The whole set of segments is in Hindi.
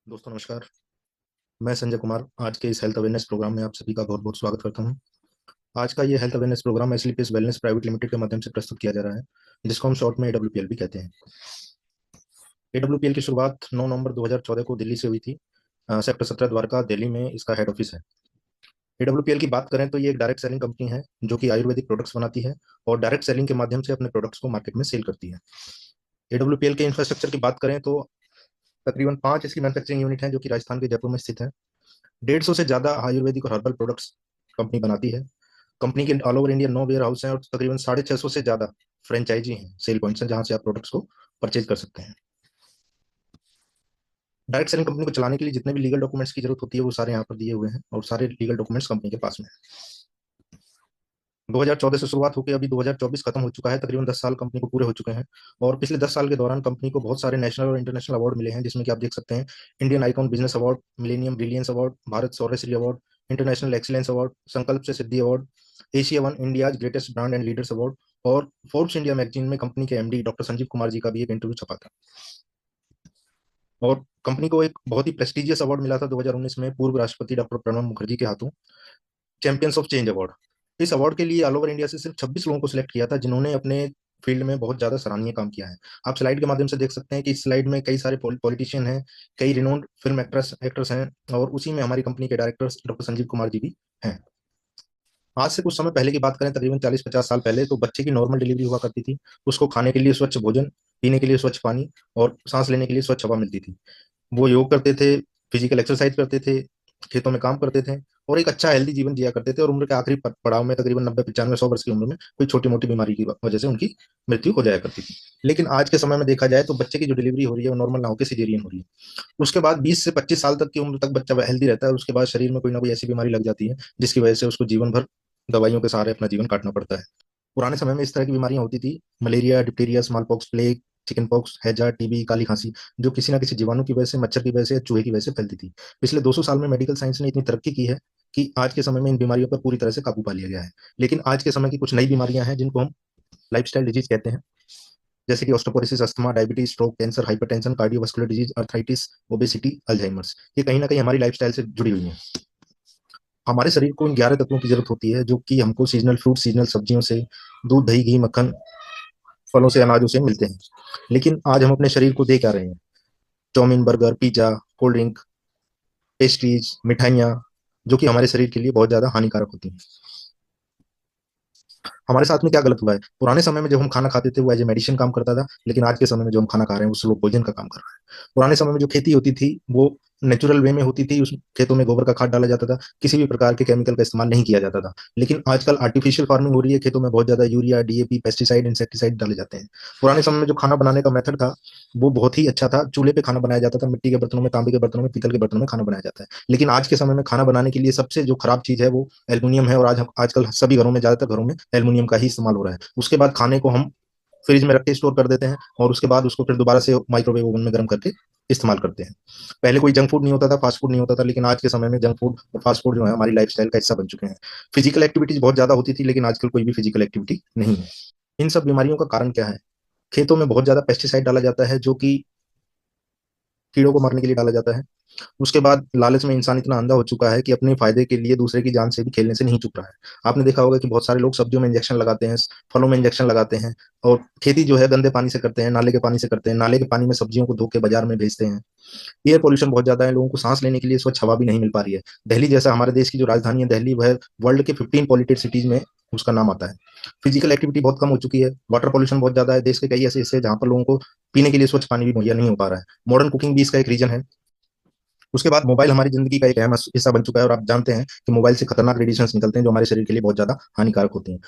दोस्तों नमस्कार। मैं संजय कुमार आज के इस हेल्थ अवेयरनेस प्रोग्राम में आप सभी का बहुत बहुत स्वागत करता हूं। आज का ये health awareness program SLPS wellness private limited के माध्यम से प्रस्तुत किया जा रहा है, जिसको हम शॉर्ट में एडब्ल्यूपीएल भी कहते हैं। एडब्ल्यूपीएल की शुरुआत 9 नवंबर 2014 को दिल्ली से हुई थी। सेक्टर 17 द्वारका दिल्ली में इसका हेड ऑफिस है। एडब्ल्यूपीएल की बात करें तो ये एक डायरेक्ट सेलिंग कंपनी है जो कि आयुर्वेदिक प्रोडक्ट्स बनाती है और डायरेक्ट सेलिंग के माध्यम से अपने प्रोडक्ट्स को मार्केट में सेल करती है। एडब्ल्यूपीएल के इंफ्रास्ट्रक्चर की बात करें तो तकरीबन 5 इसकी मैन्युफैक्चरिंग यूनिट है जो कि राजस्थान के जयपुर में स्थित है। 150 से ज्यादा आयुर्वेदिक और हर्बल प्रोडक्ट्स कंपनी बनाती है। कंपनी के all over India 9 warehouse हैं और तकरीबन 650 से ज्यादा फ्रेंचाइजी हैं, सेल पॉइंट्स हैं जहां से आप प्रोडक्ट्स को परचेज कर सकते हैं। डायरेक्ट सेलिंग कंपनी को चलाने के लिए जितने भी लीगल डॉक्यूमेंट्स की जरूरत होती है वो सारे यहाँ पर दिए हुए हैं और सारे लीगल डॉक्यूमेंट्स कंपनी के पास में है। 2014 से शुरुआत होकर अभी 2024 खत्म हो चुका है। तकरीबन 10 साल कंपनी को पूरे हो चुके हैं और पिछले 10 साल के दौरान कंपनी को बहुत सारे नेशनल और इंटरनेशनल अवार्ड मिले हैं, जिसमें कि आप देख सकते हैं Indian icon business award, millennium brilliance award, Bharat Shauryashri award, international excellence award, Sankalp se Siddhi award, Asia One India greatest brand and leaders award और फोर्ब्स इंडिया मैगजीन में कंपनी के एमडी डॉक्टर संजीव कुमार जी का भी एक इंटरव्यू छपा था। और कंपनी को एक बहुत ही प्रेस्टिजियस अवार्ड मिला था 2019 में पूर्व राष्ट्रपति डॉक्टर प्रणब मुखर्जी के हाथों, चैंपियंस ऑफ चेंज अवार्ड। इस अवार्ड के लिए ऑल ओवर इंडिया से सिर्फ 26 लोगों को सिलेक्ट किया था जिन्होंने अपने फील्ड में बहुत ज्यादा सराहनीय काम किया है। आप स्लाइड के माध्यम से देख सकते हैं कि इस स्लाइड में कई सारे पॉलिटिशियन हैं, कई रिनोन्ड फिल्म एक्टर्स हैं और उसी में हमारी कंपनी के डायरेक्टर्स डॉक्टर संजीव कुमार जी भी हैं। आज से कुछ समय पहले की बात करें, तकरीबन 40-50 साल पहले, तो बच्चे की नॉर्मल डिलीवरी हुआ करती थी। उसको खाने के लिए स्वच्छ भोजन, पीने के लिए स्वच्छ पानी और सांस लेने के लिए स्वच्छ हवा मिलती थी। वो योग करते थे, फिजिकल एक्सरसाइज करते थे, खेतों में काम करते थे और एक अच्छा हेल्दी जीवन जिया करते थे और उम्र के आखिरी पड़ाव में तकरीबन 90-95-100 वर्ष की उम्र में कोई छोटी मोटी बीमारी की वजह से उनकी मृत्यु हो जाया करती थी। लेकिन आज के समय में देखा जाए तो बच्चे की जो डिलीवरी हो रही है वो नॉर्मल ना होकर सिजेरियन हो रही है। उसके बाद 20 से 25 साल तक की उम्र तक बच्चा हेल्दी रहता है और उसके बाद शरीर में कोई ना कोई ऐसी बीमारी लग जाती है जिसकी वजह से उसको जीवन भर दवाइयों के सहारे अपना जीवन काटना पड़ता है। पुराने समय में इस तरह की बीमारियां होती थी, malaria, diphtheria, small pox, plague, chicken pox, हैजा, टीबी, काली खांसी, जो किसी ना किसी जीवाणु की वजह से, मच्छर की वजह से या चूहे की वजह से फैलती थी। पिछले 200 साल में मेडिकल साइंस ने इतनी तरक्की की है कि आज के समय में इन बीमारियों पर पूरी तरह से काबू पा लिया गया है। लेकिन आज के समय की कुछ नई बीमारियां हैं जिनको हम लाइफस्टाइल डिजीज कहते हैं, जैसे कि osteoporosis, asthma, diabetes, stroke, cancer, hypertension, cardiovascular disease, arthritis, obesity, Alzheimer's. ये कहीं ना कहीं हमारी लाइफस्टाइल से जुड़ी हुई है। हमारे शरीर को इन 11 तत्वों की जरूरत होती है जो कि हमको सीजनल फ्रूट, सीजनल सब्जियों से, दूध, दही, घी, मक्खन, फलों से, अनाजों से मिलते हैं। लेकिन आज हम अपने शरीर को दे क्या रहे हैं? Chowmein, burger, pizza, cold drink, pastries, मिठाइयाँ, जो कि हमारे शरीर के लिए बहुत ज्यादा हानिकारक होती हैं। हमारे साथ में क्या गलत हुआ है? पुराने समय में जब हम खाना खाते थे वो एज ए मेडिसिन काम करता था, लेकिन आज के समय में जो हम खाना खा रहे हैं वो स्लो पॉइजन का काम कर रहा है। पुराने समय में जो खेती होती थी वो नेचुरल वे में होती थी, उस खेतों में गोबर का खाद डाला जाता था, किसी भी प्रकार के केमिकल का इस्तेमाल नहीं किया जाता था। लेकिन आजकल आर्टिफिशियल फार्मिंग हो रही है, खेतों में बहुत ज्यादा यूरिया, डीएपी, पेस्टिसाइड, इंसेक्टिसाइड डाले जाते हैं। पुराने समय में जो खाना बनाने का मेथड था वो बहुत ही अच्छा था, चूल्हे पे खाना बनाया जाता था, मिट्टी के बर्तनों में, तांबे के बर्तनों में, पीतल के बर्तनों में खाना बनाया जाता है। लेकिन आज के समय में खाना बनाने के लिए सबसे जो खराब चीज है वो एल्यूमिनियम है और आजकल सभी घरों में, ज्यादातर घरों में एल्यूमिनियम का ही इस्तेमाल हो रहा है। उसके बाद खाने को हम फ्रिज में रख के स्टोर कर देते हैं और उसके बाद उसको फिर दोबारा से माइक्रोवेव ओवन में गर्म करके इस्तेमाल करते हैं। पहले कोई जंक फूड नहीं होता था, फास्ट फूड नहीं होता था, लेकिन आज के समय में जंक फूड और फास्ट फूड जो है हमारी लाइफस्टाइल का हिस्सा बन चुके हैं। फिजिकल एक्टिविटीज बहुत ज्यादा होती थी लेकिन आजकल कोई भी फिजिकल एक्टिविटी नहीं है। इन सब बीमारियों का कारण क्या है? खेतों में बहुत ज्यादा पेस्टिसाइड डाला जाता है जो कि कीड़ों को मारने के लिए डाला जाता है। उसके बाद लालच में इंसान इतना अंधा हो चुका है कि अपने फायदे के लिए दूसरे की जान से भी खेलने से नहीं चूक रहा है। आपने देखा होगा कि बहुत सारे लोग सब्जियों में इंजेक्शन लगाते हैं, फलों में इंजेक्शन लगाते हैं और खेती जो है गंदे पानी से करते हैं, नाले के पानी से करते हैं, नाले के पानी में सब्जियों को धो के बाजार में भेजते हैं। एयर पोल्यूशन बहुत ज्यादा है, लोगों को सांस लेने के लिए स्वच्छ हवा भी नहीं मिल पा रही है। दिल्ली जैसा हमारे देश की जो राजधानी है दिल्ली, वह वर्ल्ड के 15 पॉल्यूटेड सिटीज में उसका नाम आता है। फिजिकल एक्टिविटी बहुत कम हो चुकी है, वाटर पोल्यूशन बहुत ज्यादा है, देश के कई ऐसे हिस्से हैं जहां पर लोगों को पीने के लिए स्वच्छ पानी भी मुहैया नहीं हो पा रहा है। मॉडर्न कुकिंग भी इसका एक रीजन है। उसके बाद मोबाइल हमारी जिंदगी का एक अहम हिस्सा बन चुका है और आप जानते हैं कि मोबाइल से खतरनाक रेडिएशंस निकलते हैं जो हमारे शरीर के लिए बहुत ज्यादा हानिकारक होते हैं।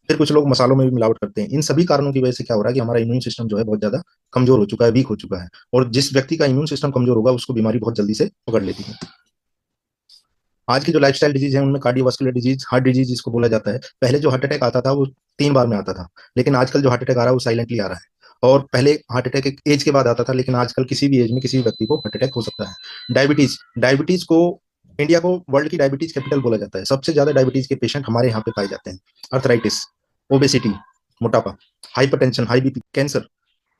फिर कुछ लोग मसालों में भी मिलावट करते हैं। इन सभी कारणों की वजह से क्या हो रहा है कि हमारा इम्यून सिस्टम जो है बहुत ज्यादा कमजोर हो चुका है, वीक हो चुका है। और जिस व्यक्ति का इम्यून सिस्टम कमजोर होगा उसको बीमारी बहुत जल्दी से पकड़ लेती है। आज की जो लाइफस्टाइल डिजीज है उनमें कार्डियोवास्कुलर डिजीज, हार्ट डिजीज जिसको बोला जाता है, पहले जो हार्ट अटैक आता था वो 3 बार में आता था, लेकिन आजकल जो हार्ट अटैक आ रहा है वो साइलेंटली आ रहा है। और पहले हार्ट अटैक एक एज के बाद आता था, लेकिन आजकल किसी भी एज में किसी भी व्यक्ति को हार्ट अटैक हो सकता है। डायबिटीज, डायबिटीज को इंडिया को वर्ल्ड की डायबिटीज कैपिटल बोला जाता है। सबसे ज्यादा डायबिटीज के पेशेंट हमारे यहाँ पे पाए जाते हैं। अर्थराइटिस, ओबेसिटी, मोटापा, hypertension, high BP, cancer,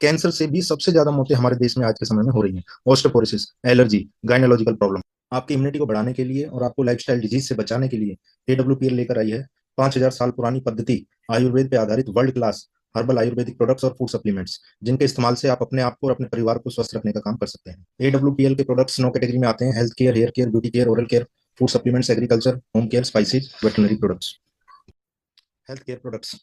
cancer से भी सबसे ज्यादा मौतें हमारे देश में आज के समय में हो रही हैं। Osteoporosis, allergy, gynaecological problem. आपकी इम्यूनिटी को बढ़ाने के लिए और आपको लाइफस्टाइल डिजीज से बचाने के लिए एडब्ल्यूपीएल लेकर आई है 5,000 साल पुरानी पद्धति, आयुर्वेद पे आधारित world class herbal Ayurvedic products और फूड सप्लीमेंट्स, जिनके इस्तेमाल से आप अपने आप को और अपने परिवार को स्वस्थ रखने का काम कर सकते हैं। एडब्ल्यूपीएल के प्रोडक्ट्स 9 कैटेगरी में आते हैं: health care, hair care, beauty care, oral care, food supplements, agriculture, home care, spices, veterinary products. Health care products.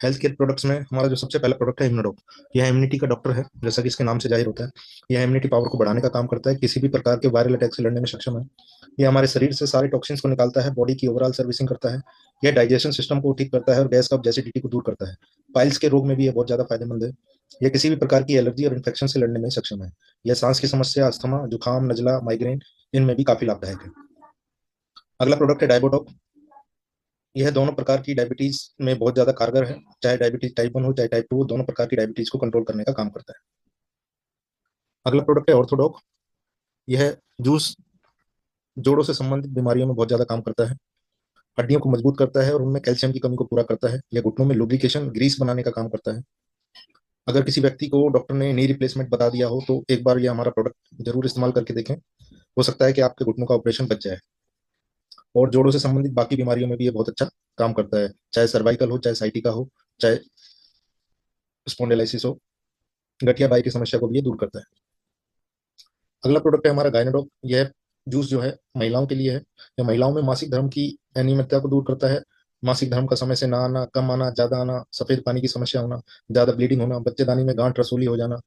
Health care products में हमारा जो सबसे पहला प्रोडक्ट है इम्यूनोडॉक। यह इम्यूनिटी का डॉक्टर है, जैसा कि इसके नाम से जाहिर होता है। यह इम्यूनिटी पावर को बढ़ाने का काम करता है, किसी भी प्रकार के वायरल अटैक से लड़ने में सक्षम है। यह हमारे शरीर से सारे टॉक्सिन्स को निकालता है, बॉडी की ओवरऑल सर्विसिंग करता है। यह डाइजेशन सिस्टम को ठीक करता है और गैस कब्ज एसिडिटी को दूर करता है। पाइल्स के रोग में भी यह बहुत ज्यादा फायदेमंद है। यह किसी भी प्रकार की एलर्जी और इन्फेक्शन से लड़ने में सक्षम है। यह सांस की समस्या, अस्थमा, जुकाम, नजला, माइग्रेन, इनमें भी काफी लाभदायक है। अगला प्रोडक्ट है डायबोटॉक। यह दोनों प्रकार की डायबिटीज में बहुत ज्यादा कारगर है। चाहे डायबिटीज टाइप 1 हो चाहे टाइप 2 हो, दोनों प्रकार की डायबिटीज को कंट्रोल करने का काम करता है। अगला प्रोडक्ट है ऑर्थोडॉक। यह जूस जोड़ों से संबंधित बीमारियों में बहुत ज्यादा काम करता है, हड्डियों को मजबूत करता है और उनमें कैल्शियम की कमी को पूरा करता है। यह घुटनों में लुब्रिकेशन, ग्रीस बनाने का काम करता है। अगर किसी व्यक्ति को डॉक्टर ने नी रिप्लेसमेंट बता दिया हो तो एक बार ये हमारा प्रोडक्ट जरूर इस्तेमाल करके देखें। हो सकता है कि आपके घुटनों का ऑपरेशन बच जाए। और जोड़ों से संबंधित बाकी बीमारियों में भी ये बहुत अच्छा काम करता है, चाहे सर्वाइकल हो, चाहे साइटिका हो, चाहे स्पॉन्डिलाइसिस हो, गठिया बाई की समस्या को भी ये दूर करता है। अगला प्रोडक्ट है हमारा गायनाडॉप। यह जूस जो है महिलाओं के लिए है। यह महिलाओं में मासिक धर्म की अनियमितता को दूर करता है। मासिक धर्म का समय से ना आना, कम आना, ज्यादा आना, सफेद पानी की समस्या होना, ज्यादा ब्लीडिंग होना, बच्चेदानी में गांठ रसूली हो जाना,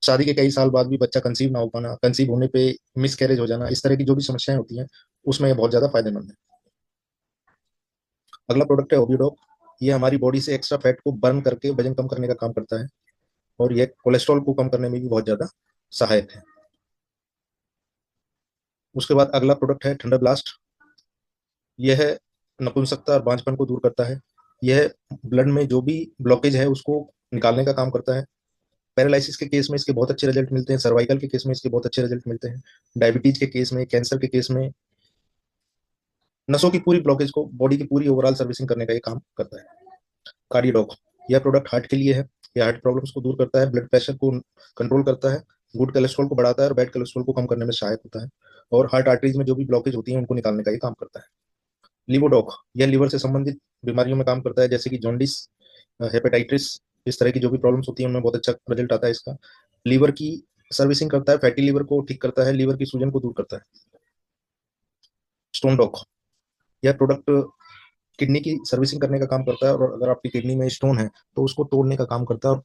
शादी के कई साल बाद भी बच्चा कंसीव ना हो पाना, कंसीव होने पे मिस कैरेज हो जाना, इस तरह की जो भी समस्याएं होती हैं उसमें यह बहुत ज्यादा फायदेमंद है। अगला प्रोडक्ट है ओबिडॉक। ये हमारी बॉडी से एक्स्ट्रा फैट को बर्न करके वजन कम करने का काम करता है और यह कोलेस्ट्रॉल को कम करने में भी बहुत ज्यादा सहायक है। उसके बाद अगला प्रोडक्ट है थंडर ब्लास्ट। यह नपुंसकता और बांझपन को दूर करता है। यह ब्लड में जो भी ब्लॉकेज है उसको निकालने का काम करता है। पैरालिसिस के केस में इसके बहुत अच्छे रिजल्ट मिलते हैं, सर्वाइकल के केस में इसके बहुत अच्छे रिजल्ट मिलते हैं, डायबिटीज के केस में, कैंसर के केस में, नसों की पूरी ब्लॉकेज को, बॉडी की पूरी ओवरऑल सर्विसिंग करने का ये काम करता है। कार्डियोडॉक। यह प्रोडक्ट हार्ट के लिए है। यह हार्ट प्रॉब्लम्स को दूर करता है, ब्लड प्रेशर को कंट्रोल करता है, गुड कोलेस्ट्रॉल को बढ़ाता है और बैड कोलेस्ट्रॉल को कम करने में सहायक होता है और हार्ट आर्टरीज में जो भी ब्लॉकेज होती है उनको निकालने का ये काम करता है। लिवोडॉक। यह लीवर से संबंधित बीमारियों में काम करता है, जैसे कि जॉन्डिस, हेपेटाइटिस, इस तरह की जो भी प्रॉब्लम्स होती है उनमें बहुत अच्छा रिजल्ट आता है इसका। लीवर की सर्विसिंग करता है, फैटी लीवर को ठीक करता है, लीवर की सूजन को दूर करता है। Stone doc. यह प्रोडक्ट किडनी की सर्विसिंग करने का काम करता है और अगर आपकी किडनी में स्टोन है तो उसको तोड़ने का काम करता है और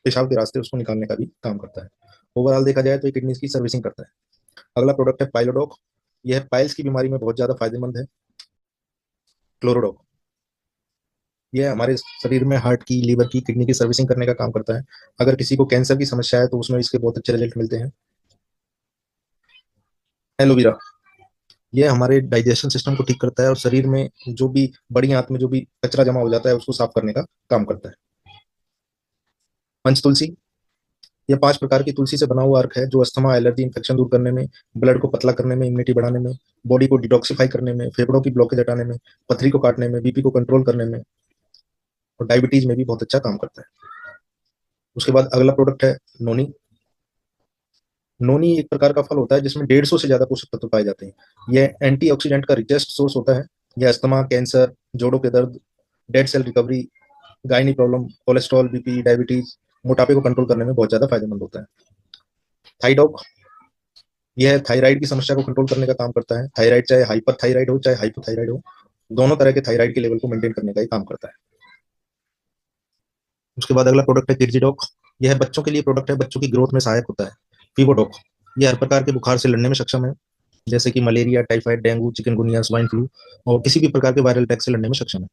पेशाब के रास्ते उसको निकालने का भी काम करता है। ओवरऑल देखा जाए तो ये किडनी की सर्विसिंग करता है। अगला प्रोडक्ट है पाइलोडॉक। यह पाइल्स की बीमारी में बहुत ज्यादा फायदेमंद है। क्लोरोडॉक। यह हमारे शरीर में हार्ट की, लीवर की, किडनी की सर्विसिंग करने का काम करता है। अगर किसी को कैंसर की समस्या है तो उसमें इसके बहुत अच्छे रिजल्ट मिलते हैं। एलोवेरा। यह हमारे डाइजेशन सिस्टम को ठीक करता है और शरीर में जो भी बड़ी आंत में जो भी कचरा जमा हो जाता है उसको साफ करने का काम करता है। पंच तुलसी। यह 5 प्रकार की तुलसी से बना हुआ अर्क है जो अस्थमा, एलर्जी, इन्फेक्शन दूर करने में, ब्लड को पतला करने में, इम्यूनिटी बढ़ाने में, बॉडी को डिटॉक्सिफाई करने में, फेफड़ों की ब्लॉकेज हटाने में, पथरी को काटने में, बीपी को कंट्रोल करने में और डायबिटीज में भी बहुत अच्छा काम करता है। उसके बाद अगला प्रोडक्ट है नोनी। नोनी एक प्रकार का फल होता है जिसमें 150 से ज्यादा पोषक तत्व पाए जाते हैं। यह एंटीऑक्सीडेंट का रिचेस्ट सोर्स होता है। यह अस्थमा, कैंसर, जोड़ों के दर्द, dead cell recovery, gynae problem, cholesterol, BP, diabetes, मोटापे को कंट्रोल करने में बहुत ज्यादा फायदेमंद होता है। थाइडॉक। यह थायराइड की समस्या को कंट्रोल करने का काम करता है। थायराइड चाहे हाइपर थायराइड हो चाहे हाइपोथायराइड हो, दोनों तरह के थायराइड के लेवल को मेंटेन करने का ही काम करता है। उसके बाद अगला प्रोडक्ट है किर्जिडॉक। यह बच्चों के लिए प्रोडक्ट है, बच्चों की ग्रोथ में सहायक होता है। फीवोडॉक। यह हर प्रकार के बुखार से लड़ने में सक्षम है, जैसे कि malaria, typhoid, dengue, chikungunya, swine flu और किसी भी प्रकार के वायरल अटैक से लड़ने में सक्षम है।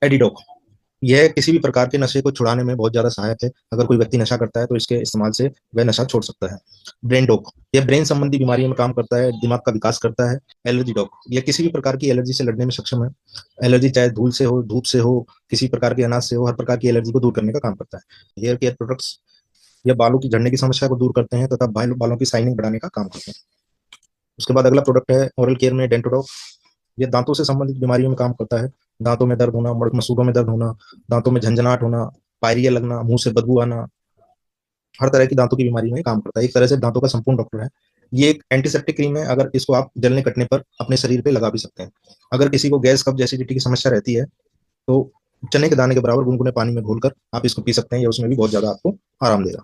एडिडॉक। यह किसी भी प्रकार के नशे को छुड़ाने में बहुत ज्यादा सहायक है। अगर कोई व्यक्ति नशा करता है तो इसके इस्तेमाल से वह नशा छोड़ सकता है। Brain dock. यह ब्रेन संबंधी बीमारियों में काम करता है, दिमाग का विकास करता है। Allergy doc. यह किसी भी प्रकार की एलर्जी से लड़ने में सक्षम है। एलर्जी चाहे धूल से हो, धूप से हो, किसी प्रकार के अनाज से हो, हर प्रकार की एलर्जी को दूर करने का काम करता है। Hair care products. यह बालों की झड़ने की समस्या को दूर करते हैं तथा बालों की शाइनिंग बढ़ाने का काम करते हैं। उसके बाद अगला प्रोडक्ट है ओरल केयर में डेंटोडॉक। ये दांतों से संबंधित बीमारियों में काम करता है। दांतों में दर्द होना, मसूड़ों में दर्द होना, दांतों में झंझनाहट होना, पायरिया लगना, मुंह से बदबू आना, हर तरह की दांतों की बीमारी में काम करता है, एक तरह से दांतों का संपूर्ण डॉक्टर है। ये एक एंटीसेप्टिक क्रीम है, अगर इसको आप जलने कटने पर अपने शरीर पे लगा भी सकते हैं। अगर किसी को गैस कब्ज एसिडिटी की समस्या रहती है तो चने के दाने के बराबर गुनगुने पानी में घोलकर आप इसको पी सकते हैं, या उसमें भी बहुत ज्यादा आपको आराम देगा।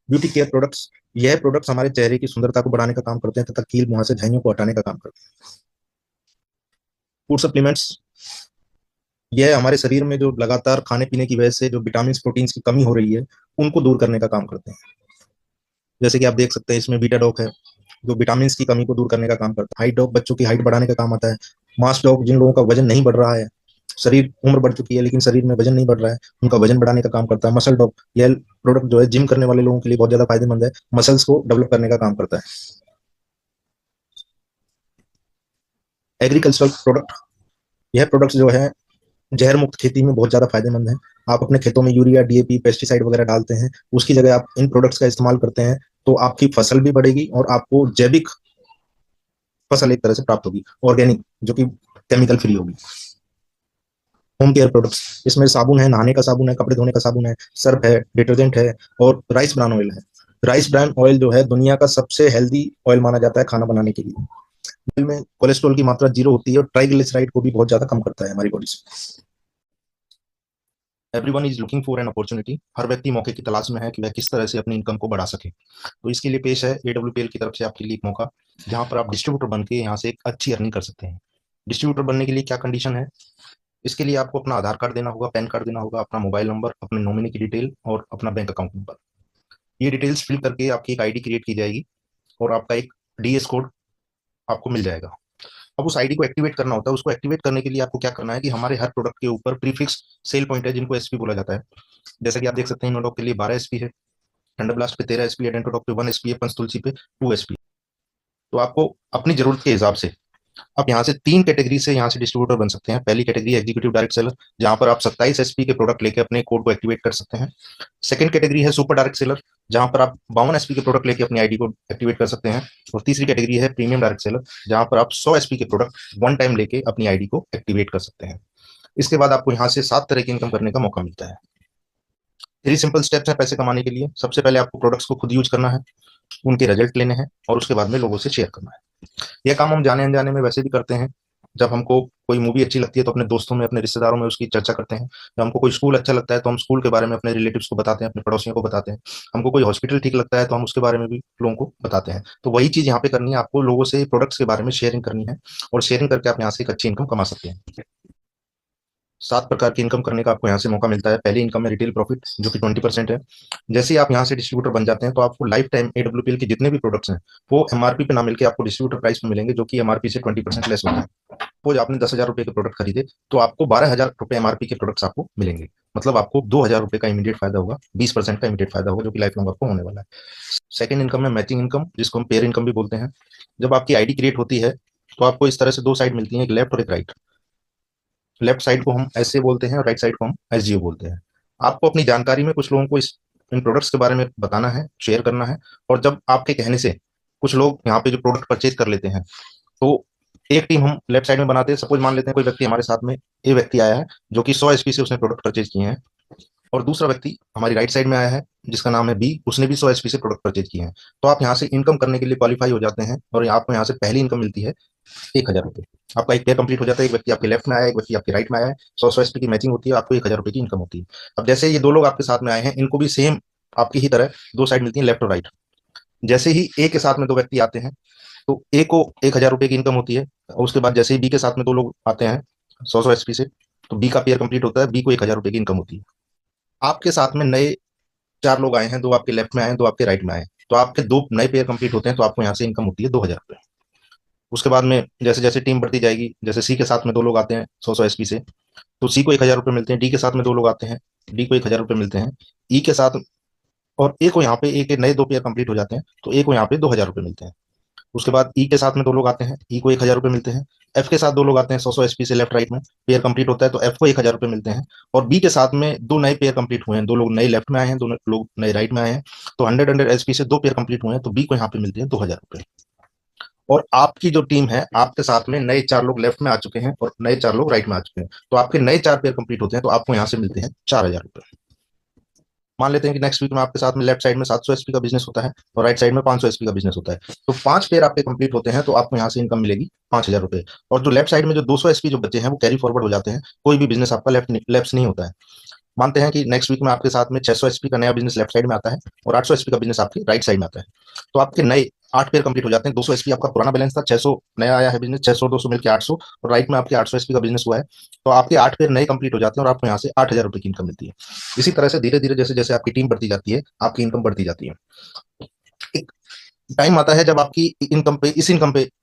ब्यूटी केयर प्रोडक्ट्स, यह प्रोडक्ट्स हमारे चेहरे की सुंदरता को बढ़ाने का काम करते हैं तथा कील मुहासे झाइयों को हटाने का काम करते हैं। फूड सप्लीमेंट्स, यह हमारे शरीर में जो लगातार खाने पीने की वजह से जो विटामिन प्रोटीन्स की कमी हो रही है उनको दूर करने का काम करते हैं। जैसे कि आप देख सकते हैं इसमें बीटा डॉक है जो विटामिन की कमी को दूर करने का काम करता है। हाइट डॉक बच्चों की हाइट बढ़ाने का काम आता है। मास डॉक, जिन लोगों का वजन नहीं बढ़ रहा है, शरीर उम्र बढ़ चुकी है लेकिन शरीर में वजन नहीं बढ़ रहा है, उनका वजन बढ़ाने का काम करता है। मसल डॉक, यह प्रोडक्ट जो है जिम करने वाले लोगों के लिए बहुत ज्यादा फायदेमंद है, मसल्स को डेवलप करने का काम करता है। एग्रीकल्चरल प्रोडक्ट, यह प्रोडक्ट्स जो है जहर मुक्त खेती में बहुत ज्यादा फायदेमंद है। आप अपने खेतों में यूरिया, डीएपी, पेस्टिसाइड वगैरह डालते हैं, उसकी जगह आप इन प्रोडक्ट्स का इस्तेमाल करते हैं तो आपकी फसल भी बढ़ेगी और आपको जैविक फसल एक तरह से प्राप्त होगी, ऑर्गेनिक, जो कि केमिकल फ्री होगी। होम केयर प्रोडक्ट्स, इसमें साबुन है, नहाने का साबुन है, कपड़े धोने का साबुन है, सर्फ है, डिटर्जेंट है और राइस ब्रान ऑयल है। राइस ब्रान ऑयल जो है दुनिया का सबसे हेल्दी ऑयल माना जाता है खाना बनाने के लिए। ऑयल में कोलेस्ट्रॉल की मात्रा 0 होती है और ट्राइग्लिसराइड को भी बहुत ज्यादा कम करता है हमारी बॉडी से। Everyone is looking for an opportunity, हर व्यक्ति मौके की तलाश में है कि वह किस तरह से अपनी इनकम को बढ़ा सके। तो इसके लिए पेश है AWPL की तरफ से आपके लिए एक मौका, जहां पर आप डिस्ट्रीब्यूटर बन के यहाँ से एक अच्छी अर्निंग कर सकते हैं। डिस्ट्रीब्यूटर बनने के लिए क्या कंडीशन है? इसके लिए आपको अपना आधार कार्ड देना होगा, पैन कार्ड देना होगा, अपना मोबाइल नंबर, अपने नॉमिनी की डिटेल और अपना बैंक अकाउंट नंबर। ये डिटेल्स फिल करके आपकी एक आईडी क्रिएट की जाएगी और आपका एक डीएस कोड आपको मिल जाएगा। अब उस आईडी को एक्टिवेट करना होता है। उसको एक्टिवेट करने के लिए आपको क्या करना है कि हमारे हर प्रोडक्ट के ऊपर प्रीफिक्स सेल पॉइंट है जिनको एसपी बोला जाता है। जैसे कि आप देख सकते हैं इनोडॉक के लिए 12 एसपी है, थंडरब्लास्ट पे 13 एसपी है, डेंटोडॉक पे 1 एसपी है, पंचतुलसी पे 2 एसपी। तो आपको अपनी जरूरत के हिसाब से आप यहाँ से 3 कैटेगरी से यहाँ से डिस्ट्रीब्यूटर बन सकते हैं। पहली कैटेगरी एग्जीक्यूटिव डायरेक्ट सेलर, जहां पर आप 27 एसपी के प्रोडक्ट लेके अपने कोड को एक्टिवेट कर सकते हैं। सेकंड कैटेगरी है सुपर डायरेक्ट सेलर, जहां पर आप 52 एसपी के प्रोडक्ट लेके अपनी आईडी को एक्टिवेट कर सकते हैं। और तीसरी कैटेगरी है प्रीमियम डायरेक्ट सेलर, जहां पर आप 100 एसपी के प्रोडक्ट वन टाइम लेके अपनी आईडी को एक्टिवेट कर सकते हैं। इसके बाद आपको यहाँ से 7 तरह की इनकम करने का मौका मिलता है। 3 सिंपल स्टेप्स हैं पैसे कमाने के लिए। सबसे पहले आपको प्रोडक्ट्स को खुद यूज करना है, उनके रिजल्ट लेने हैं और उसके बाद में लोगों से शेयर करना है। यह काम हम जाने अनजाने में वैसे भी करते हैं। जब हमको कोई मूवी अच्छी लगती है तो अपने दोस्तों में, अपने रिश्तेदारों में उसकी चर्चा करते हैं। जब हमको कोई स्कूल अच्छा लगता है तो हम स्कूल के बारे में अपने रिलेटिव्स को बताते हैं, अपने पड़ोसियों को बताते हैं। हमको कोई हॉस्पिटल ठीक लगता है तो हम उसके बारे में भी लोगों को बताते हैं। तो वही चीज यहाँ पे करनी है, आपको लोगों से प्रोडक्ट्स के बारे में शेयरिंग करनी है और शेयरिंग करके आप यहाँ से एक अच्छी इनकम कमा सकते हैं। 7 प्रकार की इनकम करने का आपको यहाँ से मौका मिलता है। पहली इनकम है रिटेल प्रॉफिट, जो कि 20% है। जैसे ही आप यहाँ से डिस्ट्रीब्यूटर बन जाते हैं तो आपको लाइफ टाइम AWPL के जितने भी प्रोडक्ट्स हैं वो एमआरपी पे ना मिलकर आपको डिस्ट्रीब्यूटर प्राइस में मिलेंगे, जो कि एमआरपी से 20% लेस होता है। सपोज आपने 10,000 रुपए के प्रोडक्ट खरीदे तो आपको 12,000 रुपए एमआरपी के प्रोडक्ट्स आपको मिलेंगे। मतलब आपको 2,000 रुपए का इमीडिएट फायदा होगा, 20% का इमीडिएट फायदा होगा, जो कि लाइफ लॉन्ग आपको होने वाला है। सेकंड इनकम है मैचिंग इनकम, जिसको हम पेयर इनकम भी बोलते हैं। जब आपकी आईडी क्रिएट होती है तो आपको इस तरह से 2 साइड मिलती है, एक लेफ्ट और एक राइट। लेफ्ट साइड को हम ऐसे बोलते हैं और राइट साइड को हम एसजीओ बोलते हैं। आपको अपनी जानकारी में कुछ लोगों को इस इन प्रोडक्ट्स के बारे में बताना है, शेयर करना है। और जब आपके कहने से कुछ लोग यहाँ पे जो प्रोडक्ट परचेज कर लेते हैं तो एक टीम हम लेफ्ट साइड में बनाते हैं। सपोज मान लेते हैं कोई व्यक्ति हमारे साथ में, ए व्यक्ति आया है जो कि 100 एसपी से उसने प्रोडक्ट परचेज किए हैं, और दूसरा व्यक्ति हमारी राइट साइड में आया है जिसका नाम है बी, उसने भी 100 एसपी से प्रोडक्ट परचेज किए हैं। तो आप यहाँ से इनकम करने के लिए क्वालिफाई हो जाते हैं और आपको यहाँ से पहली इनकम मिलती है 1,000 रुपए। आपका एक पेयर कंप्लीट हो जाता है, एक व्यक्ति आपके लेफ्ट में आया है, एक व्यक्ति आपके राइट में आया है, 100 एसपी की मैचिंग होती है, आपको 1,000 रुपए की इनकम होती है। अब जैसे ये 2 लोग आपके साथ में आए हैं, इनको भी सेम आपकी ही तरह 2 साइड मिलती है, लेफ्ट और राइट। जैसे ही ए के साथ में 2 व्यक्ति आते हैं तो ए को 1,000 रुपए की इनकम होती है, और उसके बाद जैसे ही बी के साथ में 2 लोग आते हैं 100 एसपी से, तो बी का पेयर कंप्लीट होता है, बी को 1,000 रुपए की इनकम होती है। आपके साथ में नए 4 लोग आए हैं, 2 आपके लेफ्ट में आए हैं, 2 आपके राइट में आए हैं, तो आपके 2 नए पेयर कंप्लीट होते हैं, तो आपको यहाँ से इनकम होती है 2,000 रुपए। उसके बाद में जैसे जैसे टीम बढ़ती जाएगी, जैसे सी के साथ में 2 लोग आते हैं 100 एसपी से, तो सी को 1,000 रुपए मिलते हैं। डी के साथ में 2 लोग आते हैं, डी को 1,000 रुपए मिलते हैं। ई के साथ और ए को यहाँ पे एक नए 2 पेयर कंप्लीट हो जाते हैं, तो ए को यहाँ पे 2,000 रुपए मिलते हैं। उसके बाद ई के साथ में 2 लोग आते हैं, ई को 1,000 रुपए मिलते हैं। एफ के साथ 2 लोग आते हैं 100 एसपी से लेफ्ट राइट में, पेयर कंप्लीट होता है तो एफ को 1,000 रुपए मिलते हैं। और बी के साथ में 2 नए पेयर कंप्लीट हुए हैं, 2 लोग नए लेफ्ट में आए हैं, 2 लोग नए राइट में आए हैं, तो 100 एसपी से 2 पेयर कंप्लीट हुए हैं, तो बी को यहाँ पे मिलते हैं 2,000 रुपए। और आपकी जो टीम है, आपके साथ में नए 4 लोग लेफ्ट में आ चुके हैं और नए 4 लोग राइट में आ चुके हैं, तो आपके नए 4 पेयर कंप्लीट होते हैं, तो आपको यहाँ से मिलते हैं 4,000 रुपए। मान लेते हैं कि नेक्स्ट वीक में आपके साथ में लेफ्ट साइड में 700 एसपी का बिजनेस होता है और राइट साइड में 500 एसपी का बिजनेस होता है। तो 5 पेयर आपके कंप्लीट होते हैं तो आपको यहाँ से इनकम मिलेगी 5,000 रुपए। और जो लेफ्ट साइड में जो 200 एसपी जो बचे हैं वो कैरी फॉरवर्ड हो जाते हैं, कोई भी बिजनेस आपका लेफ्ट नहीं होता है। मानते हैं कि नेक्स्ट वीक में आपके साथ में 600 एसपी का नया बिजनेस लेफ्ट साइड में आता है और 800 एसपी का बिजनेस आपके राइट साइड में आता है। तो आपके नए 8 पेयर कंप्लीट हो जाते हैं। 200 एसपी आपका पुराना बैलेंस था, 600 नया आया है बिजनेस, 600 200 मिलकर 800, और राइट में आपके 800 एसपी का बिजनेस हुआ है। तो आपके 8 पेयर नए कंप्लीट हो जाते हैं और आपको यहाँ से 8,000 रुपए की इनकम मिलती है। इसी तरह से धीरे धीरे जैसे जैसे आपकी टीम बढ़ती जाती है आपकी इनकम बढ़ती जाती है। एक टाइम आता है जब आपकी इनकम पे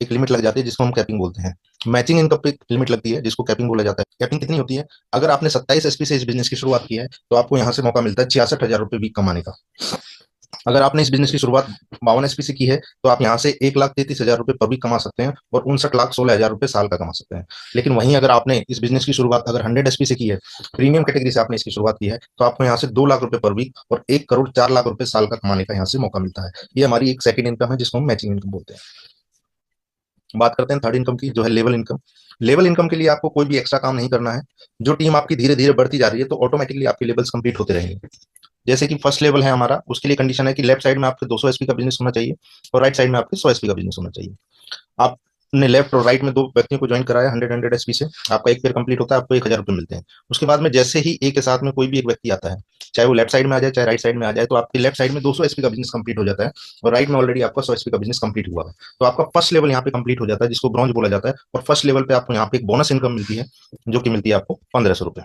एक लिमिट लग जाती है जिसको हम कैपिंग बोलते हैं। मैचिंग इनकम पे लिमिट लगती है जिसको कैपिंग बोला जाता है। कैपिंग कितनी होती है? अगर आपने 27 एसपी से इस बिजनेस की शुरुआत की है तो आपको यहाँ से मौका मिलता है 66,000 रुपए वीक कमाने का। अगर आपने इस बिजनेस की शुरुआत 52 एसपी से की है तो आप यहाँ से 1,33,000 रुपए पर वीक कमा सकते हैं और 59,16,000 रुपए साल का कमा सकते हैं। लेकिन वहीं अगर आपने इस बिजनेस की शुरुआत अगर 100 एसपी से की है, प्रीमियम कैटेगरी से आपने इसकी शुरुआत की है, तो आपको यहाँ से 2 लाख रुपए पर वीक और 1,04,00,000 रुपए साल का कमाने का यहाँ से मौका मिलता है। ये हमारी एक सेकंड इनकम है जिसको हम मैचिंग इनकम बोलते हैं। बात करते हैं थर्ड इनकम की, जो है लेवल इनकम। लेवल इनकम के लिए आपको कोई भी एक्स्ट्रा काम नहीं करना है। जो टीम आपकी धीरे धीरे बढ़ती जा रही है तो ऑटोमेटिकली आपके लेवल्स कंप्लीट होते रहेंगे। जैसे कि फर्स्ट लेवल है हमारा, उसके लिए कंडीशन है कि लेफ्ट साइड में आपके 200 एसपी का बिजनेस होना चाहिए और राइट साइड में आपके 100 एसपी का बिजनेस होना चाहिए। आपने लेफ्ट और राइट में 2 व्यक्तियों को ज्वाइन कराया 100 एसपी से, आपका एक पेयर कंप्लीट होता है, आपको 1,000 रुपए मिलते हैं। उसके बाद में जैसे ही एक के साथ में कोई भी एक व्यक्ति आता है, चाहे वो लेफ्ट साइड में आ जाए चाहे राइट साइड में आ जाए, तो आपके लेफ्ट साइड में 200 एसपी का बिजनेस कंप्लीट हो जाता है और राइट में ऑलरेडी आपका 100 एसपी का बिजनेस कंप्लीट हुआ है। तो आपका फर्स्ट लेवल यहाँ पे कंप्लीट हो जाता है जिसको ब्रॉन्ज बोला जाता है। और फर्स्ट लेवल पे आपको यहाँ पे एक बोनस इनकम मिलती है जो कि मिलती है आपको 1,500 रुपए।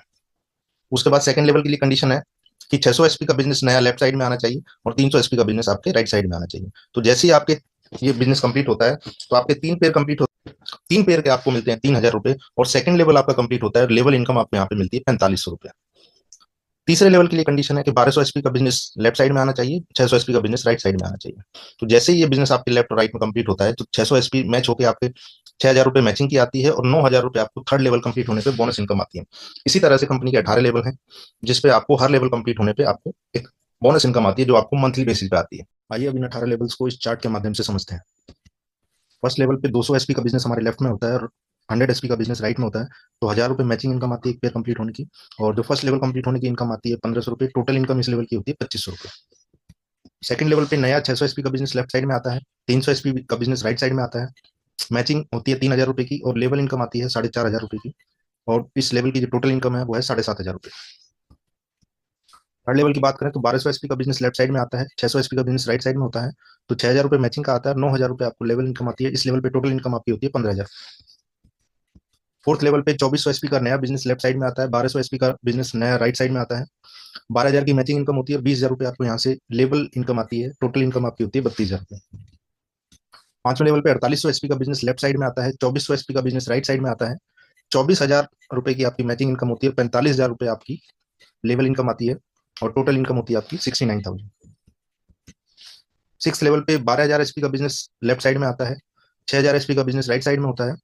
उसके बाद सेकंड लेवल के लिए कंडीशन है कि 600 एसपी का बिजनेस नया लेफ्ट साइड में आना चाहिए और 300 एसपी का बिजनेस आपके राइट साइड में आना चाहिए। तो जैसे ही आपके ये बिजनेस कंप्लीट होता है तो आपके 3 पेयर कंप्लीट होते हैं, 3 पेयर के आपको मिलते हैं 3,000 रुपए और सेकंड लेवल आपका कंप्लीट होता है। लेवल इनकम आपको यहाँ पे मिलती है 4500 रुपए। तीसरे लेवल के लिए कंडीशन है कि 1200 एसपी का बिजनेस लेफ्ट साइड में आना चाहिए, 600 एसपी का बिजनेस राइट साइड में आना चाहिए। तो जैसे ही ये बिजनेस आपके लेफ्ट और राइट में कंप्लीट होता है तो 600 एसपी मैच होकर आपके 6,000 रुपए मैचिंग की आती है और 9,000 रुपए आपको थर्ड लेवल कंप्लीट होने पे बोनस इनकम आती है। इसी तरह से कंपनी के 18 लेवल है जिसपे आपको हर लेवल कंप्लीट होने पे आपको एक बोनस इनकम आती है जो आपको मंथली बेसिस पे आती है। आइए अब इन 18 लेवल्स को इस चार्ट के माध्यम से समझते हैं। फर्स्ट लेवल पे 200 एसपी का बिजनेस हमारे लेफ्ट में होता है और 100 एसपी का बिजनेस राइट में होता है। तो 1,000 रुपए मैचिंग इनकम आती है एक पेयर कंप्लीट होने की। और जो फर्स्ट लेवल कंप्लीट होने की इनकम आती है 1,500 रुपए। टोटल इनकम इस लेवल की होती है 2,500 रुपए। सेकंड लेवल पे नया 600 एसपी का बिजनेस लेफ्ट साइड में आता है, 300 एसपी का बिजनेस राइट साइड में आता है। मैचिंग होती है 3,000 रुपए की और लेवल इनकम आती है 4,500 रुपए की। और इस लेवल की जो टोटल इनकम है वो है 7,500 रुपए। थर्ड लेवल की बात करें तो 1,200 एसपी का बिजनेस लेफ्ट साइड में आता है, 600 एसपी का बिजनेस राइट साइड में होता है। तो 6,000 रुपए मैचिंग का आता है, 9,000 रुपए आपको लेवल इनकम आती है। इस लेवल पे टोटल इनकम आपकी होती है 15,000। फोर्थ लेवल पे 2,400 एसपी का नया बिजनेस लेफ्ट साइड में आता है, 1,200 एसपी का बिजनेस नया राइट साइड में आता है। 12,000 की मैचिंग इनकम होती है और 20,000 रुपए आपको यहाँ से लेवल इनकम आती है। टोटल इनकम आपकी होती है 32,000 रुपए। पांचवें लेवल पे 4,800 एसपी का बिजनेस लेफ्ट साइड में आता है, 2,400 एसपी का बिजनेस राइट साइड में आता है। 24,000 रुपए की आपकी मैचिंग इनकम होती है, 45,000 रुपए आपकी लेवल इनकम आती है और टोटल इनकम होती है आपकी 69,000। सिक्स लेवल पे 12,000 एसपी का बिजनेस लेफ्ट साइड में आता है, 6,000 एसपी का बिजनेस राइट साइड में होता है।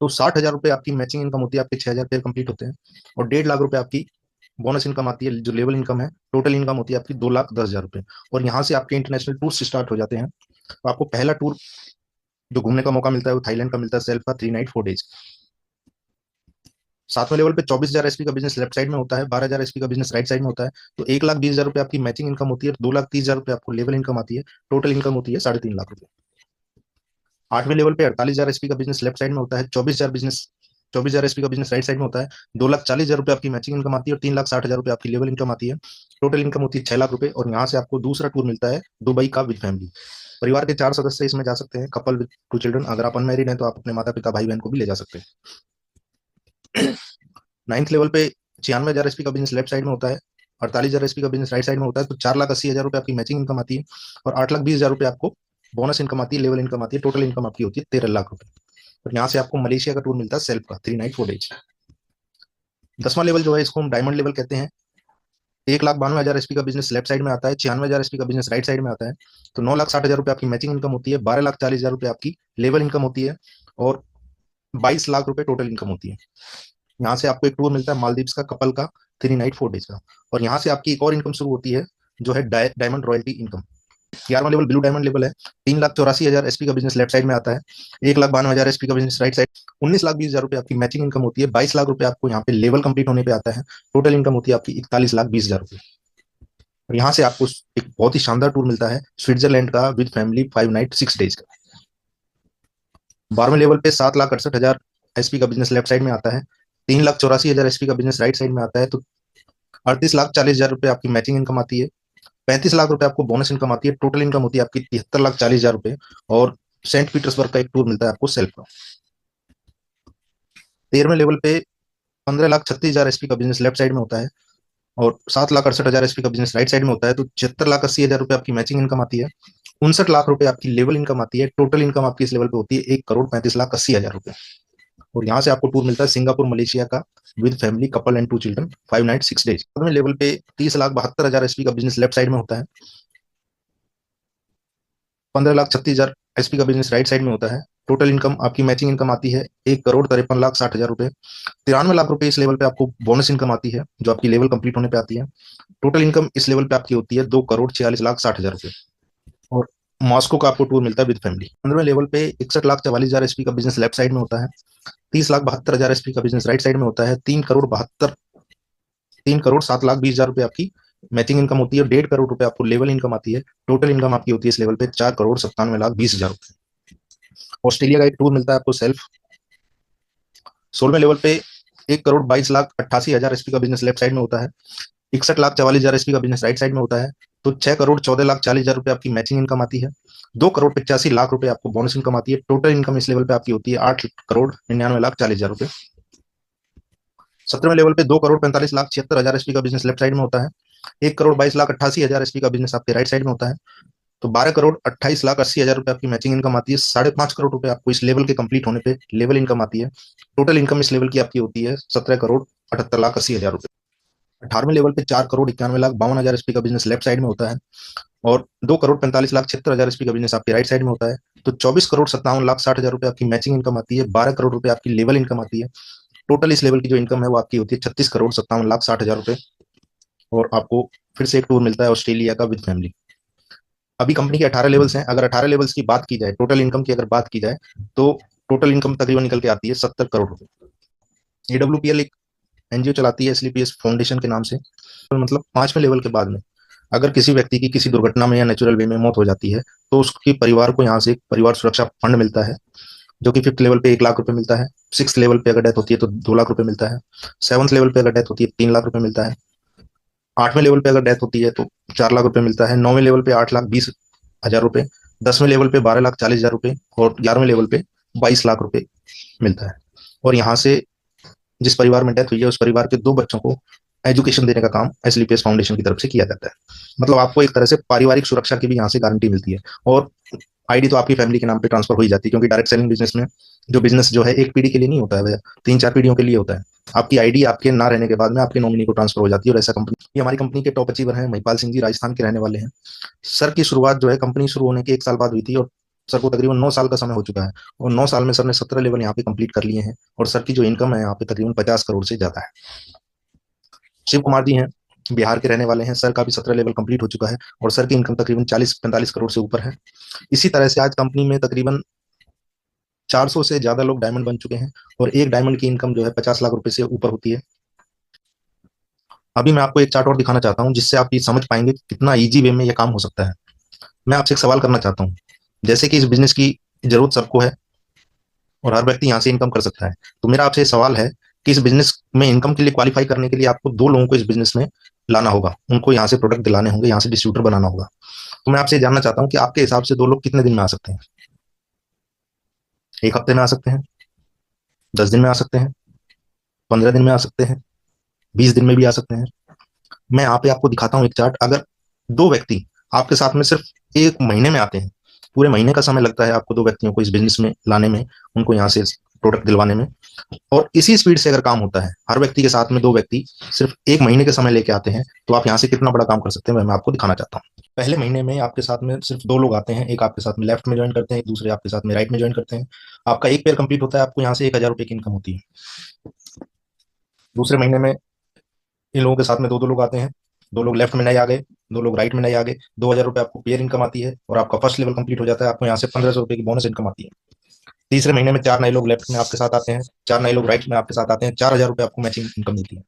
तो 60,000 रुपए आपकी मैचिंग इनकम होती है, आपके 6,000 पेयर कंप्लीट होते हैं और 1,50,000 रुपए आपकी बोनस इनकम आती है जो लेवल इनकम है। टोटल इनकम होती है आपकी 2,10,000 रुपए। और यहाँ से आपके इंटरनेशनल टूर स्टार्ट हो जाते हैं। तो आपको पहला टूर जो घूमने का मौका मिलता है वो थाईलैंड का मिलता है, सेल्फ का 3 नाइट 4 डेज। सातवें लेवल पे 24,000 एसपी का बिजनेस लेफ्ट साइड में होता है, 12,000 एसपी का बिजनेस राइट साइड में होता है। तो 1,20,000 रुपए आपकी मैचिंग इनकम होती है, 2,30,000 रुपए आपको लेवल इनकम आती है। टोटल इनकम होती है 3.5 लाख रुपए। आठवें लेवल पे 48,000 एसपी का बिजनेस लेफ्ट साइड में होता है, 24,000 एसपी का बिजनेस राइट साइड में होता है। 2,40,000 रुपए आपकी मैचिंग इनकम आती है और 3,60,000 रुपए आपकी लेवल इनकम आती है। टोटल इनकम होती है 6 लाख रुपए। और यहाँ से आपको दूसरा टूर मिलता है दुबई का विद फैमिली। परिवार के 4 सदस्य इसमें जा सकते हैं, कपल विद 2 चिल्ड्रन। अगर आप अनमैरिड हैं तो आप अपने माता पिता भाई बहन को भी ले जा सकते हैं। नाइन्थ लेवल पे 96,000 एसपी का बिजनेस लेफ्ट साइड में होता है, 48,000 एसपी का बिजनेस राइट साइड में होता है। तो 4,80,000 रुपए आपकी मैचिंग इनकम आती है और 8,20,000 रुपए आपको बोनस इनकम आती है, लेवल इनकम आती है। टोटल इनकम आपकी होती है 13 लाख रुपए। और यहाँ से आपको मलेशिया का टूर मिलता है सेल्फ का 3 नाइट 4 डेज। 10वां लेवल जो है इसको हम डायमंड लेवल कहते हैं। 1,92,000 एसपी का बिजनेस लेफ्ट साइड में आता है, 96,000 एसपी का बिजनेस राइट साइड में आता है। तो 9,60,000 रुपए आपकी मैचिंग इनकम होती है, 12,40,000 रुपए आपकी लेवल इनकम होती है और 22 लाख रुपए टोटल इनकम होती है। यहाँ से आपको एक टूर मिलता है मालदीव्स का कपल का 3 नाइट 4 डेज का। और यहाँ से आपकी एक और इनकम शुरू होती है जो है डायमंड रॉयल्टी इनकम। 11वां लेवल ब्लू डायमंड लेवल है। 3,84,000 एसपी का बिजनेस लेफ्ट साइड में आता है, 1,92,000 एसपी का बिजनेस राइट साइड। 19,20,000 रुपए आपकी मैचिंग इनकम होती है, 22 लाख रुपए आपको यहाँ पे लेवल कंप्लीट होने पे आता है। टोटल इनकम होती है आपकी 41,20,000 रुपए। और यहाँ से आपको एक बहुत ही शानदार टूर मिलता है स्विट्जरलैंड का विद फैमिली 5 नाइट 6 डेज का। 12वें लेवल पे 7,68,000 एसपी का बिजनेस लेफ्ट साइड में आता है। 3,84,000 एसपी का बिजनेस राइट साइड में आता है। तो 38,40,000 रुपए आपकी मैचिंग इनकम आती है। 35 लाख रुपए आपको बोनस इनकम आती है। टोटल इनकम होती है आपकी 73,40,000 रुपए। और सेंट पीटर्सबर्ग का एक टूर मिलता है आपको सेल्फ का। 13वें लेवल पे 15,36,000 एसपी का बिजनेस लेफ्ट साइड में होता है। और 7,68,000 एसपी का बिजनेस राइट साइड में होता है। तो 76,80,000 रुपए आपकी मैचिंग इनकम आती है। 59 लाख रुपए आपकी लेवल इनकम आती है। टोटल इनकम आपकी इस लेवल पे होती है 1,35,80,000 रुपए। और यहाँ से आपको टूर मिलता है सिंगापुर मलेशिया का with family couple and 2 children 5 night 6 days. में लेवल पे 30,72,000 एसपी का बिजनेस लेफ्ट साइड में होता है। 15,36,000 एसपी का बिजनेस राइट साइड में होता है। टोटल इनकम आपकी मैचिंग इनकम आती है 1,53,60,000 रुपए। 93 लाख रुपए इस लेवल पे आपको बोनस इनकम आती है जो आपकी लेवल कंप्लीट होने पे आती है। टोटल इनकम इस लेवल पे आपकी होती है 2,46,60,000 रुपए। और मॉस्को का आपको टूर मिलता है विद फैमिली। 15वें लेवल पे 61,44,000 एसपी का बिजनेस लेफ्ट साइड में होता है। 30,72,000 एसपी का बिजनेस राइट साइड में होता है। 3,07,20,000 रुपए आपकी मैचिंग इनकम होती है। 1.5 करोड़ रुपए आपको लेवल इनकम आती है। टोटल इनकम आपकी होती है इस लेवल पे 4,97,20,000 रुपए। ऑस्ट्रेलिया का एक टूर मिलता है आपको सेल्फ। 16वें लेवल पे 1,22,88,000 एसपी का बिजनेस लेफ्ट साइड में होता है। 61,44,000 एसपी का बिजनेस राइट साइड में होता है। तो 6,14,40,000 रुपए आपकी मैचिंग इनकम आती है। 2,85,00,000 रुपए आपको बोनस इनकम आती है। टोटल इनकम इस लेवल पे आपकी होती है 8,99,40,000 रुपए। 17वें लेवल पे 2,45,76,000 एसपी का बिजनेस लेफ्ट साइड में होता है। 1,22,88,000 एसपी का बिजनेस आपके राइट साइड में होता है। तो 12,28,80,000 रुपए आपकी मैचिंग इनकम आती है। 5.5 करोड़ रुपए आपको इस लेवल के कंप्लीट होने पे लेवल इनकम आती है। टोटल इनकम इस लेवल की आपकी होती है 17,78,80,000 रुपए। 18वें लेवल पे 4,91,52,000 एसपी का बिजनेस लेफ्ट साइड में होता है। और 2,45,76,000 एसपी का बिजनेस आपके राइट साइड में होता है। तो 24,57,60,000 रुपए आपकी मैचिंग इनकम आती है। 12 करोड़ रुपए आपकी लेवल इनकम आती है। टोटल इस लेवल की जो इनकम है वो आपकी होती है 36,57,60,000 रुपए। और आपको फिर से एक टूर मिलता है ऑस्ट्रेलिया का विद फैमिली। अभी कंपनी के 18 लेवल्स हैं। अगर 18 लेवल्स की बात की जाए, टोटल इनकम की अगर बात की जाए, तो टोटल इनकम तकरीबन निकल के आती है 70 करोड़ रुपए। एडब्ल्यूपीएल एक एनजीओ चलाती है एसलीपीएस फाउंडेशन के नाम से। तो मतलब 5वें लेवल के बाद में अगर किसी व्यक्ति की किसी दुर्घटना में या नेचुरल वे में मौत हो जाती है तो उसके परिवार को यहाँ से एक परिवार सुरक्षा फंड मिलता है जो कि 5th लेवल पे 1 लाख रुपए मिलता है। 6th लेवल पे अगर डेथ होती है तो 2 लाख रुपए मिलता है। 7th लेवल पे अगर डेथ होती है 3 लाख रुपए मिलता है। 8वें लेवल पे अगर डेथ होती है तो 4 लाख रुपए मिलता है। 9वें लेवल पे 8,20,000 रुपए। 10वें लेवल पे 12,40,000 रुपए। और 11वें लेवल पे 22 लाख रुपए मिलता है। और यहाँ से जिस परिवार में डेथ हुई है उस परिवार के 2 बच्चों को एजुकेशन देने का काम एसलीपीएस फाउंडेशन की तरफ से किया जाता है। मतलब आपको एक तरह से पारिवारिक सुरक्षा की भी यहाँ से गारंटी मिलती है। और आईडी तो आपकी फैमिली के नाम पे ट्रांसफर हो ही जाती है क्योंकि डायरेक्ट सेलिंग बिजनेस में जो बिजनेस जो है एक पीढ़ी के लिए नहीं होता है, 3-4 पीढ़ियों के लिए होता है। आपकी आईडी आपके ना रहने के बाद में आपके नॉमिनी को ट्रांसफर हो जाती है। और ऐसा कंपनी, ये हमारी कंपनी के टॉप अचीवर हैं महिपाल सिंह जी, राजस्थान के रहने वाले हैं। सर की शुरुआत जो है कंपनी शुरू होने के 1 साल बाद हुई थी। और सर को तकरीबन 9 साल का समय हो चुका है। और 9 साल में सर ने 17 लेवल यहाँ पे कंप्लीट कर लिए हैं। और सर की जो इनकम है यहाँ पे तकरीबन 50 करोड़ से ज्यादा है। शिव कुमार जी हैं, बिहार के रहने वाले हैं। सर का भी 17 लेवल कंप्लीट हो चुका है। और सर की इनकम तकरीबन 40-45 करोड़ से ऊपर है। इसी तरह से आज कंपनी में तकरीबन 400 से ज्यादा लोग डायमंड बन चुके हैं। और एक डायमंड की इनकम जो है 50 लाख रुपए से ऊपर होती है। अभी मैं आपको एक चार्ट और दिखाना चाहता हूँ जिससे आप ये समझ पाएंगे कि कितना इजी वे में ये काम हो सकता है। मैं आपसे एक सवाल करना चाहता हूँ। जैसे कि इस बिजनेस की जरूरत सबको है और हर व्यक्ति यहाँ से इनकम कर सकता है। तो मेरा आपसे सवाल है कि इस बिजनेस में इनकम के लिए क्वालिफाई करने के लिए आपको 2 लोगों को इस बिजनेस में लाना होगा। उनको यहाँ से प्रोडक्ट दिलाने होंगे, यहाँ से डिस्ट्रीब्यूटर बनाना होगा। तो मैं आपसे जानना चाहता हूँ कि आपके हिसाब से 2 लोग कितने दिन में आ सकते हैं? 1 हफ्ते में आ सकते हैं? 10 दिन में आ सकते हैं? 15 दिन में आ सकते हैं? 20 दिन में भी आ सकते हैं? मैं यहाँ पे आपको दिखाता हूँ एक चार्ट। अगर 2 व्यक्ति आपके साथ में सिर्फ 1 महीने में आते हैं, पूरे महीने का समय लगता है आपको 2 व्यक्तियों को इस बिजनेस में लाने में, उनको यहाँ से प्रोडक्ट दिलवाने में। और इसी स्पीड से अगर काम होता है, हर व्यक्ति के साथ में 2 व्यक्ति सिर्फ 1 महीने के समय लेके आते हैं, तो आप यहाँ से कितना बड़ा काम कर सकते हैं मैं आपको दिखाना चाहता हूँ। पहले महीने में आपके साथ में सिर्फ 2 लोग आते हैं। एक आपके साथ में लेफ्ट में ज्वाइन करते हैं, एक दूसरे आपके साथ में राइट में ज्वाइन करते हैं। आपका एक पेयर कंप्लीट होता है, आपको यहाँ से 1,000 रुपए की इनकम होती है। दूसरे महीने में इन लोगों के साथ में 2-2 लोग आते हैं। 2 लोग लेफ्ट में नए आ गए, 2 लोग राइट में नए आ गए। 2,000 रुपए आपको पेयर इनकम आती है। और आपका फर्स्ट लेवल कंप्लीट हो जाता है। आपको यहाँ से 1,500 रुपए की बोनस इनकम आती है। तीसरे महीने में 4 नए लोग लेफ्ट में आपके साथ आते हैं, 4 नए लोग राइट में आपके साथ आते हैं। 4,000 रुपए आपको मैचिंग इनकम मिलती है।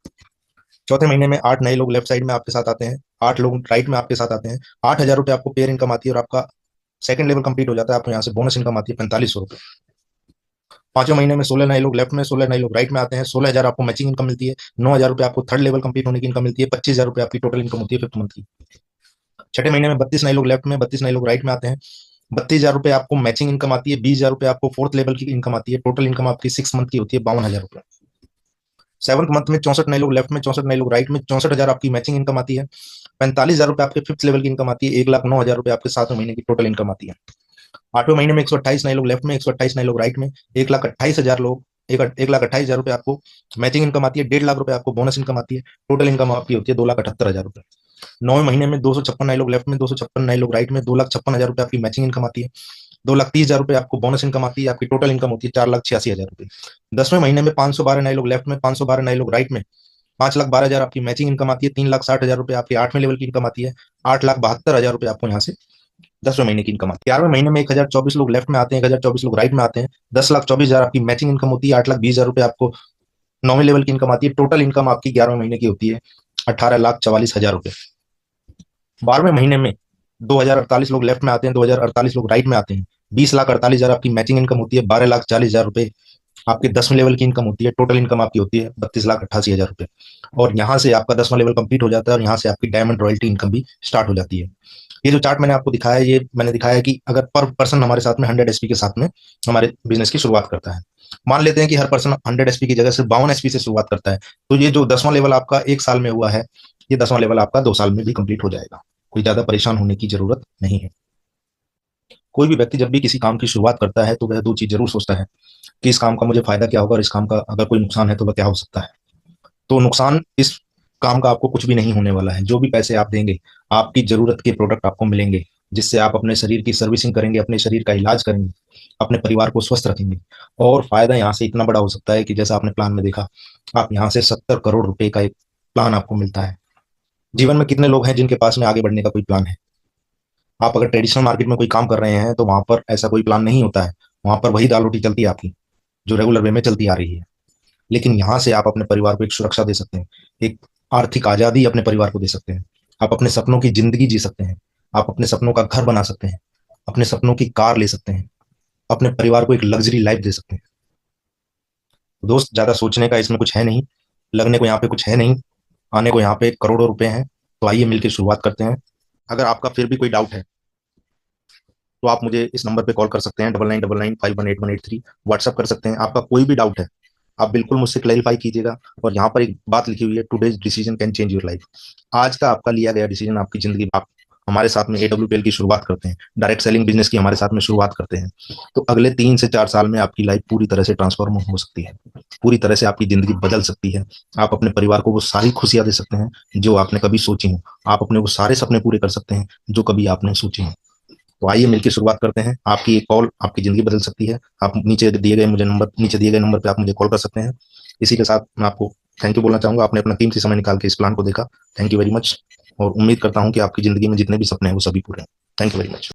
चौथे महीने में 8 नए लोग लेफ्ट साइड में आपके साथ आते हैं, 8 लोग राइट में आपके साथ आते हैं। 8,000 रुपये आपको पेयर इनकम आती है और आपका सेकंड लेवल कंप्लीट हो जाता है। आपको यहाँ से बोनस इनकम आती है 4500 रुपये। पांचवें महीने में 16 नए लोग लेफ्ट में, 16 नए लोग राइट में आते हैं। 16,000 आपको मैचिंग इनकम मिलती है। 9,000 रुपये आपको थर्ड लेवल कंप्लीट होने की इनकम मिलती है। 25,000 रुपये आपकी टोटल इनकम होती है फिफ्थ मंथ की। छठे महीने में 32 नए लोग लेफ्ट में, 32 नए लोग राइट में आते हैं। 32,000 रुपये आपको मैचिंग इनकम आती है। 20,000 रुपये आपको फोर्थ लेवल की इनकम आती है। टोटल इनकम आपकी 6 मंथ की होती है 52,000 रुपये। सेवंथ मंथ में 64 नए लोग लेफ्ट में, 64 नए लोग राइट में, 64,000 आपकी मैचिंग इनकम आती है। 45,000 रुपये आपके फिफ्थ लेवल की इनकम आती है। 1,09,000 रुपये आपके 7वें महीने की टोटल इनकम आती है। आठवें महीने में 128 नए लोग लेफ्ट में, 128 नए लोग राइट में, 1,28,000 लोग, 1,28,000 रुपये आपको मैचिंग इनकम आती है। 1,50,000 रुपये आपको बोनस इनकम आती है। टोटल इनकम आपकी होती है 2,78,000 रुपये। 9वें महीने में 256 नए लोग लेफ्ट में, 256 नए लोग राइट में, 2,56,000 रुपये आपकी मैचिंग इनकम आती है। 2,30,000 रुपये आपको बोनस इनकम आती है। आपकी टोटल इनकम होती है 4,86,000 रुपये। 10वें महीने में 512 नए लोग लेफ्ट में, 512 नए लोग राइट में, 5,12,000 आपकी मैचिंग इनकम आती है। 3,60,000 रुपये आपकी 8वें लेवल की इनकम आती है। 8,72,000 रुपये आपको यहाँ से 10वें महीने की इनकम आती है। 11वें महीने में 1,024 लोग लेफ्ट में आते हैं, 1,024 लोग राइट में आते हैं। 10,24,000 आपकी मैचिंग इनकम होती है। 8,20,000 रुपये आपको 9वें लेवल की इनकम आती है। टोटल इनकम आपकी 11वें महीने की होती है 18,44,000 रुपये। 12वें महीने में 2,048 लोग लेफ्ट में आते हैं, 2,048 लोग राइट में आते हैं। 20,48,000 आपकी मैचिंग इनकम होती है। 12,40,000 रुपये आपके 10वें लेवल की इनकम होती है। टोटल इनकम आपकी होती है 32,88,000 रुपये। और यहाँ से आपका 10वां लेवल कंप्लीट हो जाता है और यहाँ से आपकी डायमंड रॉयल्टी इनकम भी स्टार्ट हो जाती है। ये जो चार्ट मैंने आपको दिखाया है, ये मैंने दिखाया है कि अगर पर पर्सन हमारे साथ में 100 एसपी के साथ में हमारे बिजनेस की शुरुआत करता है, मान लेते हैं कि हर पर्सन 100 एसपी की जगह से 52 एसपी से शुरुआत करता है, तो ये जो 10वां लेवल आपका 1 साल में हुआ है, ये 10वां लेवल आपका 2 साल में भी कंप्लीट हो जाएगा। कोई ज्यादा परेशान होने की जरूरत नहीं है। कोई भी व्यक्ति जब भी किसी काम की शुरुआत करता है तो वह दो चीज जरूर सोचता है कि इस काम का मुझे फायदा क्या होगा और इस काम का अगर कोई नुकसान है तो वह क्या हो सकता है। तो नुकसान इस काम का आपको कुछ भी नहीं होने वाला है। जो भी पैसे आप देंगे, आपकी जरूरत के प्रोडक्ट आपको मिलेंगे, जिससे आप अपने शरीर की सर्विसिंग करेंगे, अपने शरीर का इलाज करेंगे, अपने परिवार को स्वस्थ रखेंगे। और फायदा यहाँ से इतना बड़ा हो सकता है कि जैसा आपने प्लान में देखा, आप यहाँ से 70 करोड़ रुपए का एक प्लान आपको मिलता है। जीवन में कितने लोग हैं जिनके पास में आगे बढ़ने का कोई प्लान है? आप अगर ट्रेडिशनल मार्केट में कोई काम कर रहे हैं तो वहां पर ऐसा कोई प्लान नहीं होता है। वहां पर वही दाल रोटी चलती है आपकी, जो रेगुलर वे में चलती आ रही है। लेकिन यहाँ से आप अपने परिवार को एक सुरक्षा दे सकते हैं, एक आर्थिक आजादी अपने परिवार को दे सकते हैं। आप अपने सपनों की जिंदगी जी सकते हैं। आप अपने सपनों का घर बना सकते हैं, अपने सपनों की कार ले सकते हैं, अपने परिवार को एक लग्जरी लाइफ दे सकते हैं। दोस्त, ज्यादा सोचने का इसमें कुछ है नहीं, लगने को यहाँ पे कुछ है नहीं, आने को यहाँ पे करोड़ों रुपए हैं। तो आइए मिलकर शुरुआत करते हैं। अगर आपका फिर भी कोई डाउट है तो आप मुझे इस नंबर पे कॉल कर सकते हैं, 9999518183। व्हाट्सअप कर सकते हैं। आपका कोई भी डाउट है आप बिल्कुल मुझसे क्लैरिफाई कीजिएगा। और यहाँ पर एक बात लिखी हुई है, today's decision can change your life. आज का आपका लिया गया डिसीजन आपकी जिंदगी। आप हमारे साथ में AWPL की शुरुआत करते हैं, डायरेक्ट सेलिंग बिजनेस की हमारे साथ में शुरुआत करते हैं, तो अगले 3 से 4 साल में आपकी लाइफ पूरी तरह से ट्रांसफॉर्म हो सकती है। पूरी तरह से आपकी जिंदगी बदल सकती है। आप अपने परिवार को वो सारी खुशियां दे सकते हैं जो आपने कभी सोची हो। आप अपने वो सारे सपने पूरे कर सकते हैं जो कभी आपने सोचे हो। तो आइए मिलकर शुरुआत करते हैं। आपकी एक कॉल आपकी जिंदगी बदल सकती है। आप नीचे दिए गए नंबर पे आप मुझे कॉल कर सकते हैं। इसी के साथ मैं आपको थैंक यू बोलना चाहूंगा। आपने अपना कीमती समय निकाल के इस प्लान को देखा। Thank you very much. और उम्मीद करता हूं कि आपकी जिंदगी में जितने भी सपने हैं वो सभी पूरे हैं। Thank you very much.